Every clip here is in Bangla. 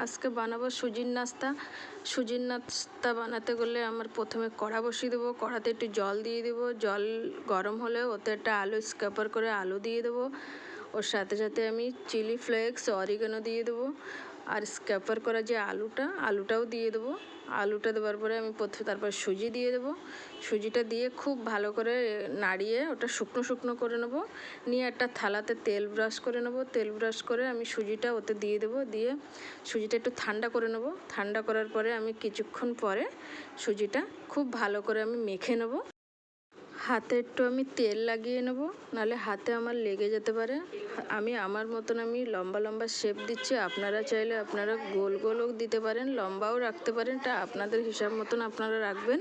আজকে বানাবো সুজির নাস্তা। সুজির নাস্তা বানাতে গেলে আমার প্রথমে কড়া বসিয়ে দেবো, কড়াতে একটু জল দিয়ে দেবো, জল গরম হলে ওতে একটা আলু স্ক্যাপার করে আলু দিয়ে দেবো, ওর সাথে সাথে আমি চিলি ফ্লেক্স অরিগানো দিয়ে দেবো, আর স্ক্যাপার করা যে আলুটাও দিয়ে দেবো। আলুটা দেওয়ার পরে আমি তারপর সুজি দিয়ে দেবো। সুজিটা দিয়ে খুব ভালো করে নাড়িয়ে ওটা শুকনো শুকনো করে নেবো, নিয়ে একটা থালাতে তেল ব্রাশ করে নেবো। তেল ব্রাশ করে আমি সুজিটা ওতে দিয়ে দেবো, দিয়ে সুজিটা একটু ঠান্ডা করে নেবো। ঠান্ডা করার পরে আমি কিছুক্ষণ পরে সুজিটা খুব ভালো করে আমি মেখে নেবো। হাতে একটু আমি তেল লাগিয়ে নেব, নাহলে হাতে আমার লেগে যেতে পারে। আমি আমার মতন আমি লম্বা লম্বা শেপ দিচ্ছি, আপনারা চাইলে আপনারা গোল গোলও দিতে পারেন, লম্বাও রাখতে পারেন, এটা আপনাদের হিসাব মতন আপনারা রাখবেন।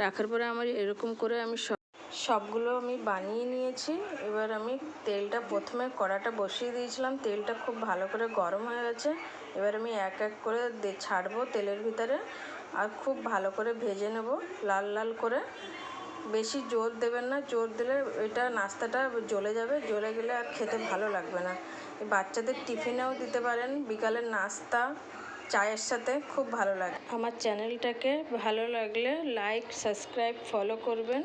রাখার পরে আমার এরকম করে আমি সবগুলো আমি বানিয়ে নিয়েছি। এবার আমি তেলটা প্রথমে কড়াটা বসিয়ে দিয়েছিলাম, তেলটা খুব ভালো করে গরম হয়ে গেছে। এবার আমি এক এক করে ছাড়বো তেলের ভিতরে, আর খুব ভালো করে ভেজে নেব লাল লাল করে। বেশি জোর দেবেন না, জোর দিলে এটা নাস্তাটা জ্বলে যাবে, জ্বলে গেলে আর খেতে ভালো লাগবে না। বাচ্চাদের টিফিনেও দিতে পারেন, বিকালের নাস্তা চায়ের সাথে খুব ভালো লাগে। আমার চ্যানেলটাকে ভালো লাগলে লাইক, সাবস্ক্রাইব, ফলো করবেন।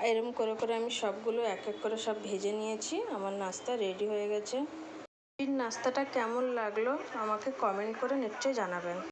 এরকম করে করে আমি সবগুলো এক এক করে সব ভেজে নিয়েছি। আমার নাস্তা রেডি হয়ে গেছে। এই নাস্তাটা কেমন লাগলো আমাকে কমেন্ট করে নিশ্চয়ই জানাবেন।